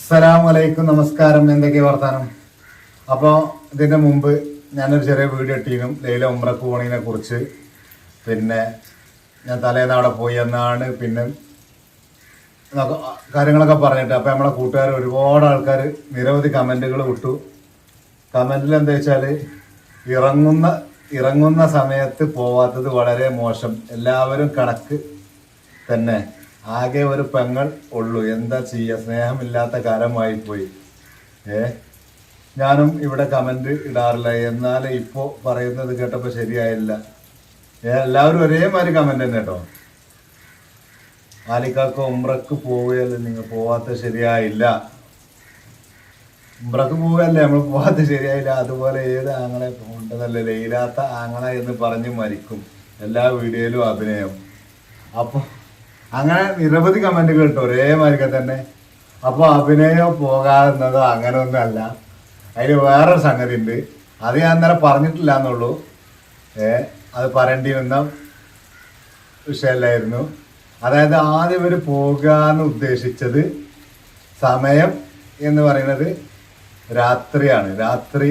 അസ്സലാമലൈക്കും, നമസ്കാരം. എന്തൊക്കെയാ വർത്താനം? അപ്പോൾ ഇതിൻ്റെ മുമ്പ് ഞാനൊരു ചെറിയ വീഡിയോ ഇട്ടീനും ലൈല ഉംറക്ക് പോണതിനെ കുറിച്ച്. പിന്നെ ഞാൻ തലേന്ന് അവിടെ പോയി എന്നാണ് പിന്നെ കാര്യങ്ങളൊക്കെ പറഞ്ഞിട്ട്. അപ്പോൾ നമ്മളെ കൂട്ടുകാർ ഒരുപാട് ആൾക്കാർ നിരവധി കമൻറ്റുകൾ വിട്ടു. കമൻറ്റിൽ എന്താ വെച്ചാൽ ഇറങ്ങുന്ന സമയത്ത് പോവാത്തത് വളരെ മോശം, എല്ലാവരും കണക്ക് തന്നെ, ആകെ ഒരു പെങ്ങൾ ഉള്ളൂ, എന്താ ചെയ്യുക, സ്നേഹമില്ലാത്ത കാലമായി പോയി. ഞാനും ഇവിടെ കമന്റ് ഇടാറില്ല, എന്നാൽ ഇപ്പോൾ പറയുന്നത് കേട്ടപ്പോൾ ശരിയായില്ല. എല്ലാവരും ഒരേമാതിരി കമന്റ് തന്നെ കേട്ടോ. ആലിക്കാക്ക് ഉംറക്ക് പോവുകയല്ലേ, നിങ്ങൾ പോവാത്ത ശരിയായില്ല. ഉംറക്ക് പോവുകയല്ലേ, നമ്മൾ പോവാത്ത ശരിയായില്ല. അതുപോലെ ഏത് ആങ്ങളെ പോകേണ്ടതല്ലേ, ലയിലാത്ത ആങ്ങളെ എന്ന് പറഞ്ഞ് മരിക്കും, എല്ലാ വീഡിയോയിലും അഭിനയം. അപ്പോൾ അങ്ങനെ നിരവധി കമന്റുകൾ കേട്ടോ ഒരേമാതിരിക്കെ തന്നെ. അപ്പോൾ അഭിനയം പോകാതെന്നതോ അങ്ങനെ ഒന്നും അല്ല, അതിൽ വേറൊരു സംഗതി ഉണ്ട്. അത് ഞാൻ അന്നേരം പറഞ്ഞിട്ടില്ല എന്നുള്ളൂ. അത് പറയേണ്ടി വന്ന വിഷയമല്ലായിരുന്നു. അതായത് ആദ്യം ഇവർ പോകാന്ന് ഉദ്ദേശിച്ചത് സമയം എന്ന് പറയുന്നത് രാത്രിയാണ്. രാത്രി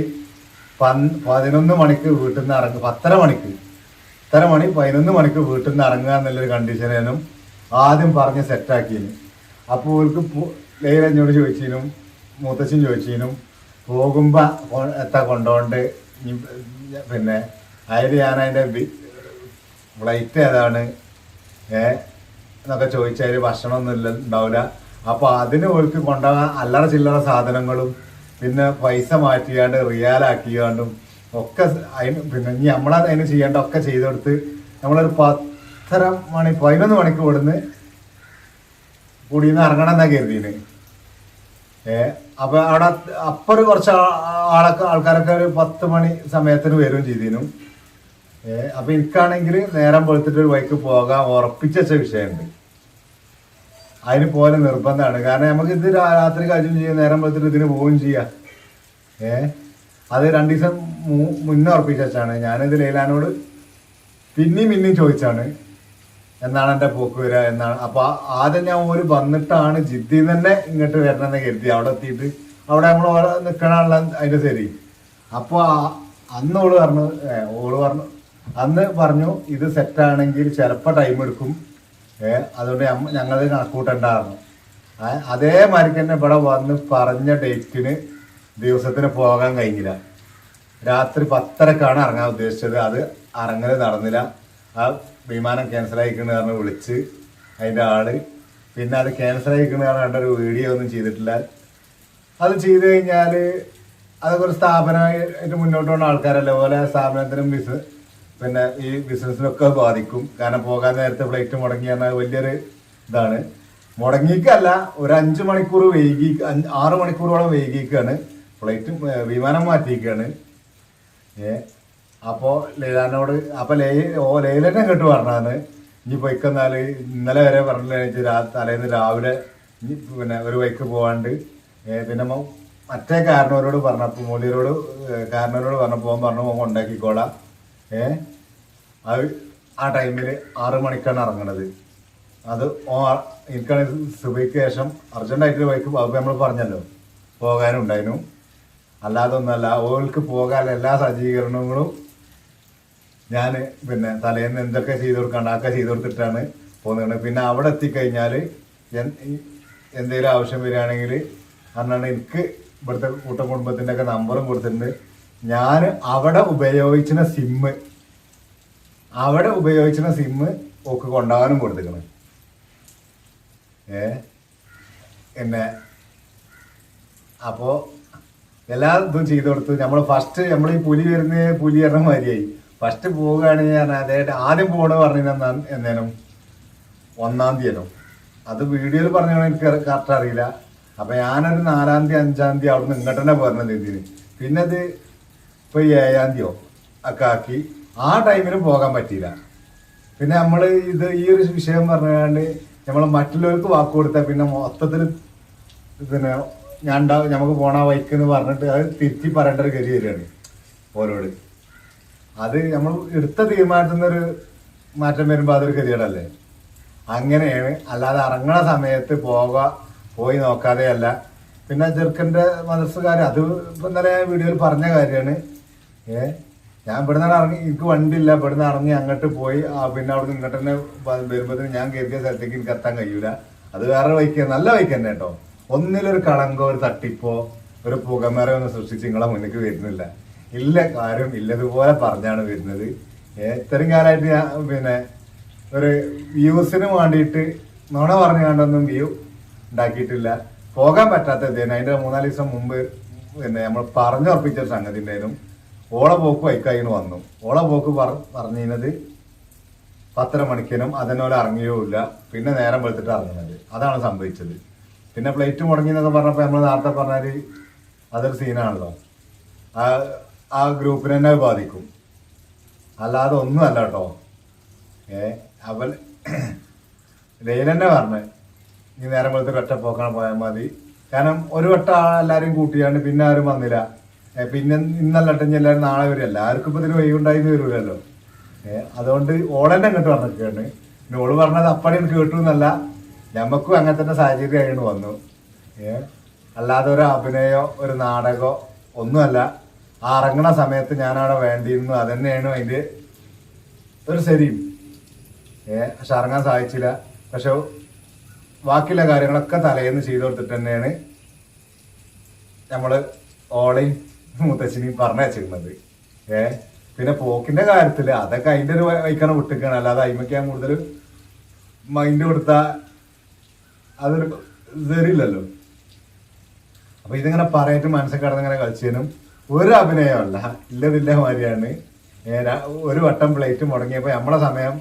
11 മണിക്ക് വീട്ടിൽ നിന്ന് ഇറങ്ങുക, 11 മണിക്ക് വീട്ടിൽ നിന്ന് ഇറങ്ങുക എന്നുള്ളൊരു കണ്ടീഷനും ആദ്യം പറഞ്ഞ് സെറ്റാക്കിന്. അപ്പോൾ അവർക്ക് ലൈല എന്നോട് ചോദിച്ചതിനും മൂത്തച്ഛൻ ചോദിച്ചതിനും പോകുമ്പോൾ എത്താ കൊണ്ടുപോണ്ട്, പിന്നെ അതിൽ ഞാൻ അതിൻ്റെ ഫ്ലൈറ്റ് ഏതാണ് എന്നൊക്കെ ചോദിച്ചാൽ ഭക്ഷണമൊന്നും ഉണ്ടാവില്ല. അപ്പോൾ അതിന് അവർക്ക് കൊണ്ടുപോകാൻ അല്ലറ ചില്ലറ സാധനങ്ങളും പിന്നെ പൈസ മാറ്റിയാണ്ട് റിയാലാക്കിയാണ്ടും ഒക്കെ അതിന് പിന്നെ ഇനി നമ്മളതിന് ചെയ്യേണ്ട ഒക്കെ ചെയ്തെടുത്ത് നമ്മളൊരു 11 മണിക്ക് ഇവിടുന്ന് കൂടിന്ന് ഇറങ്ങണം എന്നാ കരുതിന്. അപ്പൊ അവിടെ അപ്പുറം കുറച്ച് ആൾക്കാരൊക്കെ ഒരു 10 മണി സമയത്തിന് വരികയും ചെയ്തിരുന്നു. അപ്പൊ എനിക്കാണെങ്കിൽ നേരം വെളുത്തിട്ട് ഒരു ബൈക്ക് പോകാൻ ഉറപ്പിച്ച വിഷയമുണ്ട്. അതിന് പോലെ നിർബന്ധമാണ്. കാരണം നമുക്ക് ഇത് രാത്രി കഴിയും ചെയ്യാം, നേരം വെളുത്തിട്ട് ഇതിന് പോവുകയും ചെയ്യാം. അത് 2 ദിവസം മുന്നേ ഉറപ്പിച്ച വെച്ചാണ്. ഞാനിത് ലൈലാനോട് പിന്നെയും ചോദിച്ചാണ് എന്നാണ് എൻ്റെ പോക്ക് വരിക എന്നാണ്. അപ്പൊ ആദ്യം ഞാൻ ഒരു വന്നിട്ടാണ് ജിദ്ദിൽ തന്നെ ഇങ്ങോട്ട് വരണമെന്ന് കരുതി. അവിടെ എത്തിയിട്ട് അവിടെ നമ്മൾ നിൽക്കണമല്ല അതിൻ്റെ ശരി. അപ്പോൾ അന്ന് ഓള് പറഞ്ഞു അന്ന് പറഞ്ഞു ഇത് സെറ്റാണെങ്കിൽ ചിലപ്പോൾ ടൈം എടുക്കും, അതുകൊണ്ട് ഞങ്ങൾ കണക്കൂട്ടണ്ടായിരുന്നു. അതേമാതിരി തന്നെ ഇവിടെ വന്ന് പറഞ്ഞ ഡേറ്റിന് ദിവസത്തിന് പോകാൻ കഴിഞ്ഞില്ല. രാത്രി 10:30ക്കാണ് ഇറങ്ങാൻ ഉദ്ദേശിച്ചത്. അത് ഇറങ്ങൽ നടന്നില്ല. ആ വിമാനം ക്യാൻസൽ ആയിക്കണെന്ന് പറഞ്ഞ് വിളിച്ച് അതിൻ്റെ ആള് പിന്നെ അത് ക്യാൻസൽ ആയിക്കണെന്ന് പറഞ്ഞ ഒരു വീഡിയോ ഒന്നും ചെയ്തിട്ടില്ല. അത് ചെയ്ത് കഴിഞ്ഞാൽ അതൊക്കെ ഒരു സ്ഥാപനമായിട്ട് മുന്നോട്ട് പോകുന്ന ആൾക്കാരല്ല പോലെ സ്ഥാപനത്തിനും പിന്നെ ഈ ബിസിനസ്സിനൊക്കെ ബാധിക്കും. കാരണം പോകാൻ നേരത്തെ ഫ്ലൈറ്റ് മുടങ്ങി പറഞ്ഞാൽ വലിയൊരു ഇതാണ്. മുടങ്ങിക്കല്ല, ഒരു 5 മണിക്കൂർ 6 മണിക്കൂറോളം വൈകിക്കാണ് ഫ്ലൈറ്റ്, വിമാനം മാറ്റിയിരിക്കുകയാണ്. അപ്പോൾ ലൈലാനോട് അപ്പോൾ ലൈലനെ കേട്ട് പറഞ്ഞാണ് ഇനി പൊയ്ക്കെന്നാൽ ഇന്നലെ വരെ പറഞ്ഞില്ല, തലേന്ന് രാവിലെ പിന്നെ ഒരു ബൈക്ക് പോകാണ്ട് പിന്നെ മറ്റേ കാരണവരോട് പറഞ്ഞപ്പോൾ കാരണവരോട് പറഞ്ഞപ്പോൾ പറഞ്ഞു കൊണ്ടാക്കിക്കോളാം. അത് ആ ടൈമിൽ 6 മണിക്കാണ് ഇറങ്ങണത്. അത് എനിക്കാണെങ്കിൽ സുബൈക്ക് ശേഷം അർജന്റായിട്ട് ബൈക്ക് നമ്മൾ പറഞ്ഞല്ലോ പോകാനുണ്ടായിരുന്നു. അല്ലാതെ ഒന്നല്ല, ഓൾക്ക് പോകാൻ എല്ലാ സജ്ജീകരണങ്ങളും ഞാൻ പിന്നെ തലേന്ന് എന്തൊക്കെ ചെയ്ത് കൊടുക്കാണ്ട് അതൊക്കെ ചെയ്ത് കൊടുത്തിട്ടാണ് പോകുന്നത്. പിന്നെ അവിടെ എത്തിക്കഴിഞ്ഞാൽ എന്തെങ്കിലും ആവശ്യം വരികയാണെങ്കിൽ പറഞ്ഞാൽ എനിക്ക് ഇവിടുത്തെ കുടുംബത്തിൻ്റെ ഒക്കെ നമ്പറും കൊടുത്തിട്ടുണ്ട്. ഞാൻ അവിടെ ഉപയോഗിച്ചിരുന്ന സിമ്മ് ഒക്കെ കൊണ്ടുപോകാനും കൊടുത്തിരിക്കണം. പിന്നെ അപ്പോൾ എല്ലാ ഇതും ചെയ്ത് കൊടുത്തു. നമ്മൾ ഈ പുലി പറഞ്ഞ മാതിരിയായി. ഫസ്റ്റ് പോവുകയാണെങ്കിൽ ഞാൻ അതായത് ആദ്യം പോകണമെന്ന് പറഞ്ഞാൽ എന്നേനും 1-ാം തീയതിയോ അത് വീഡിയോയിൽ പറഞ്ഞാൽ എനിക്ക് കറക്റ്റ് അറിയില്ല. അപ്പം ഞാനൊരു 4-ാം തീയതി 5-ാം തീയതി അവിടെ നിന്ന് ഇങ്ങോട്ട് തന്നെ പറഞ്ഞത് ഇതിന്. പിന്നെ അത് ഇപ്പോൾ 7-ാം തീയതിയോ ഒക്കെ ആക്കി. ആ ടൈമിലും പോകാൻ പറ്റിയില്ല. പിന്നെ നമ്മൾ ഈ ഒരു വിഷയം പറഞ്ഞാണ്ട് നമ്മൾ മറ്റുള്ളവർക്ക് വാക്ക് കൊടുത്താൽ പിന്നെ മൊത്തത്തിൽ പിന്നെ നമുക്ക് പോണ ബൈക്കെന്ന് പറഞ്ഞിട്ട് അത് തിരിച്ച് പറയേണ്ട ഒരു ഗതി വരികയാണ് ഓരോട്. അത് നമ്മൾ എടുത്ത തീരുമാനത്തിൽ നിന്നൊരു മാറ്റം വരുമ്പോൾ അതൊരു ഗതികേടല്ലേ. അങ്ങനെയാണ്. അല്ലാതെ ഇറങ്ങണ സമയത്ത് പോയി നോക്കാതെയല്ല പിന്നെ ചെറുക്കൻ്റെ മദ്രസക്കാർ അത് ഇപ്പം ഇന്നലെ വീഡിയോയിൽ പറഞ്ഞ കാര്യമാണ്. ഞാൻ ഇവിടുന്ന് ഇറങ്ങി, എനിക്ക് വണ്ടിയില്ല, ഇവിടുന്ന് ഇറങ്ങി അങ്ങോട്ട് പോയി പിന്നെ അവിടെ നിന്ന് ഇങ്ങോട്ട് തന്നെ വരുമ്പോഴത്തേന് ഞാൻ കയറിയ സ്ഥലത്തേക്ക് എനിക്ക് എത്താൻ കഴിയൂല. അത് വേറെ വൈക്ക്, നല്ല വൈക്ക് തന്നെ കേട്ടോ. ഒന്നിലൊരു കളങ്കോ ഒരു തട്ടിപ്പോ ഒരു പുകമറ ഒന്നും സൃഷ്ടിച്ച് നിങ്ങളെ മുന്നിലേക്ക് വരുന്നില്ല. ഇല്ല കാര്യം ഇല്ലതുപോലെ പറഞ്ഞാണ് വരുന്നത്. ഇത്രയും കാലമായിട്ട് ഞാൻ പിന്നെ ഒരു വ്യൂസിന് വേണ്ടിയിട്ട് നുണ പറഞ്ഞു കണ്ടൊന്നും വ്യൂ ഉണ്ടാക്കിയിട്ടില്ല. പോകാൻ പറ്റാത്തത് അതിൻ്റെ 3-4 ദിവസം മുമ്പ് പിന്നെ നമ്മൾ പറഞ്ഞുറപ്പിച്ച സംഗതി ഉണ്ടായിരുന്നു. ഓളെ പോക്ക് വൈക്കായിന് വന്നു. ഓളെ പോക്ക് പറഞ്ഞിരുന്നത് 10:30 മണിക്കിനും അതിനോലെ ഇറങ്ങിയുമില്ല. പിന്നെ നേരം വെളുത്തിട്ട് ഇറങ്ങുന്നത്. അതാണ് സംഭവിച്ചത്. പിന്നെ ഫ്ലൈറ്റ് മുടങ്ങിയെന്നൊക്കെ പറഞ്ഞപ്പോൾ നമ്മൾ നേരത്തെ പറഞ്ഞാൽ അതൊരു സീനാണല്ലോ. ആ ഗ്രൂപ്പിനെ തന്നെ ബാധിക്കും, അല്ലാതെ ഒന്നും അല്ല കേട്ടോ. അവൻ ലൈലെന്നെ പറഞ്ഞ് ഈ നേരം വെളുത്തിട്ട് ഒറ്റ പോക്കാൻ പോയാൽ മതി. കാരണം ഒരു വട്ടം എല്ലാവരും കൂട്ടിയാണ് പിന്നെ ആരും വന്നില്ല. പിന്നെ ഇന്നല്ലട്ടെങ്കിൽ എല്ലാവരും നാളെ വരും. എല്ലാവർക്കും ഇപ്പം ഇതിന് വൈകുണ്ടായിന്ന് വരൂലല്ലോ. അതുകൊണ്ട് ഓളെന്നെ അങ്ങോട്ട് പറഞ്ഞിരിക്കുകയാണ്. പിന്നെ ഓള് പറഞ്ഞത് അപ്പടി എനിക്ക് കേട്ടു എന്നല്ല, ഞമ്മക്കും അങ്ങനെ തന്നെ സാഹചര്യമായിട്ട് വന്നു. അല്ലാതെ ഒരു അഭിനയോ ഒരു നാടകമോ ഒന്നുമല്ല. ആ ഇറങ്ങണ സമയത്ത് ഞാനവിടെ വേണ്ടിയിരുന്നു. അതന്നെയാണ് അതിൻ്റെ ഒരു ശരിയും. പക്ഷെ ഇറങ്ങാൻ സാധിച്ചില്ല. പക്ഷെ ബാക്കിയുള്ള കാര്യങ്ങളൊക്കെ തലേന്ന് ചെയ്തു കൊടുത്തിട്ട് തന്നെയാണ് നമ്മൾ ഓളയും മുത്തച്ഛനെയും പറഞ്ഞയച്ചിരുന്നത്. പിന്നെ പോക്കിന്റെ കാര്യത്തില് അതൊക്കെ അതിന്റെ ഒരു വൈക്കാണ് വിട്ടിക്കാണ്. അല്ലാതെ അയിമയ്ക്ക് ഞാൻ കൂടുതൽ മൈൻഡ് കൊടുത്താൽ അതൊരു ശരിയില്ലല്ലോ. അപ്പൊ ഇതിങ്ങനെ പറയിട്ട് മനസ്സിൽ കിടന്നിങ്ങനെ കളിച്ചതിനും ഒരു അഭിനയമല്ല, ഇല്ലതില്ല മാതിരിയാണ്. ഒരു വട്ടം പ്ലേറ്റ് മുടങ്ങിയപ്പോൾ നമ്മളെ സമയം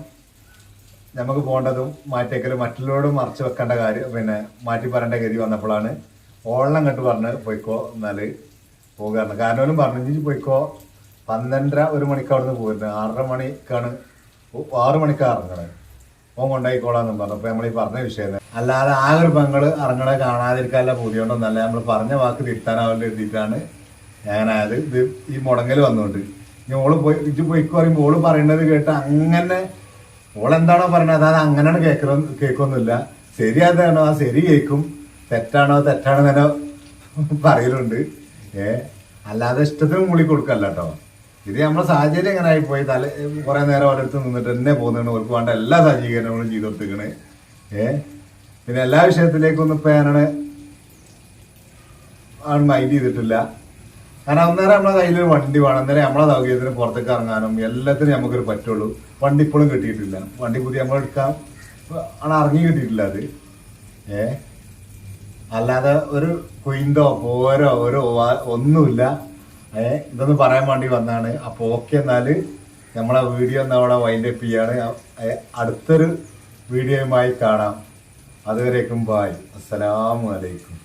നമുക്ക് പോകേണ്ടതും മാറ്റിയേക്കലും മറ്റുള്ളവരോടും മറച്ചു വെക്കേണ്ട കാര്യം പിന്നെ മാറ്റി പറയേണ്ട ഗതി വന്നപ്പോഴാണ് ഓളെല്ലാം അങ്ങോട്ട് പറഞ്ഞ് പോയിക്കോ എന്നാല് പോകുകയാണ്. കാരണം പറഞ്ഞു പോയിക്കോ 12:30 മണിക്ക് അവിടെ നിന്ന് പോയിരുന്നു. 6:30 മണിക്കാണ് 6 മണിക്കാണ് ഇറങ്ങണത്. ഓൻ കൊണ്ടായിക്കോളാന്നും പറഞ്ഞു. അപ്പൊ നമ്മൾ ഈ പറഞ്ഞ വിഷയം അല്ലാതെ ആ ഒരു പെങ്ങള് ഇറങ്ങണത് കാണാതിരിക്കാനുള്ള പൂതിയോണ്ടൊന്നല്ല, നമ്മൾ പറഞ്ഞ വാക്ക് തിരുത്താനാവില്ല എഴുതിയിട്ടാണ് ഞാനായത്. ഇത് ഈ മുടങ്ങൽ വന്നുകൊണ്ട് ഇനി ഓള് ഇജ്ജ് പോയിക്കോ പറയുമ്പോൾ ഓള് പറയുന്നത് കേട്ട് അങ്ങനെ ഓളെന്താണോ പറയണത് അത് അങ്ങനെയാണ് കേൾക്കൊന്നുമില്ല. ശരിയാതാണോ ആ ശരി കേൾക്കും, തെറ്റാണോ തെറ്റാണോ തന്നെ പറയലുണ്ട്. അല്ലാതെ ഇഷ്ടത്തിന് മൂളി കൊടുക്കല്ല കേട്ടോ. ഇത് നമ്മളെ സാഹചര്യം എങ്ങനെ ആയിപ്പോയി. കുറെ നേരം അവരുടെ നിന്നിട്ട് തന്നെ പോകുന്നതാണ്. അവർക്ക് വേണ്ട എല്ലാ സജ്ജീകരണങ്ങളും ചെയ്തു കൊടുത്തിക്കണ്. പിന്നെ എല്ലാ വിഷയത്തിലേക്കൊന്നും ഇപ്പൊ ഞാനാണ് മൈൻഡ് ചെയ്തിട്ടില്ല. കാരണം അന്നേരം നമ്മളെ കയ്യിലൊരു വണ്ടി വേണം. അന്നേരം നമ്മളെ സൗകര്യത്തിന് പുറത്തേക്ക് ഇറങ്ങാനും എല്ലാത്തിനും നമുക്കൊരു പറ്റുള്ളൂ. വണ്ടി ഇപ്പോഴും കിട്ടിയിട്ടില്ല. വണ്ടി പുതിയ നമ്മൾ എടുക്കാൻ ആണ് ഇറങ്ങി കിട്ടിയിട്ടില്ല അത്. അല്ലാതെ ഒരു കുയിന്തോ പോരോ ഒരു ഒന്നുമില്ല. ഇതൊന്ന് പറയാൻ വേണ്ടി വന്നാണ്. അപ്പോൾ ഓക്കെ, എന്നാല് നമ്മളെ വീഡിയോ ഒന്ന് അവിടെ വൈൻഡപ്പ് ചെയ്യാണ്. അടുത്തൊരു വീഡിയോയുമായി കാണാം. അതുവരേക്കും ബായ്. അസ്സലാമു അലൈക്കും.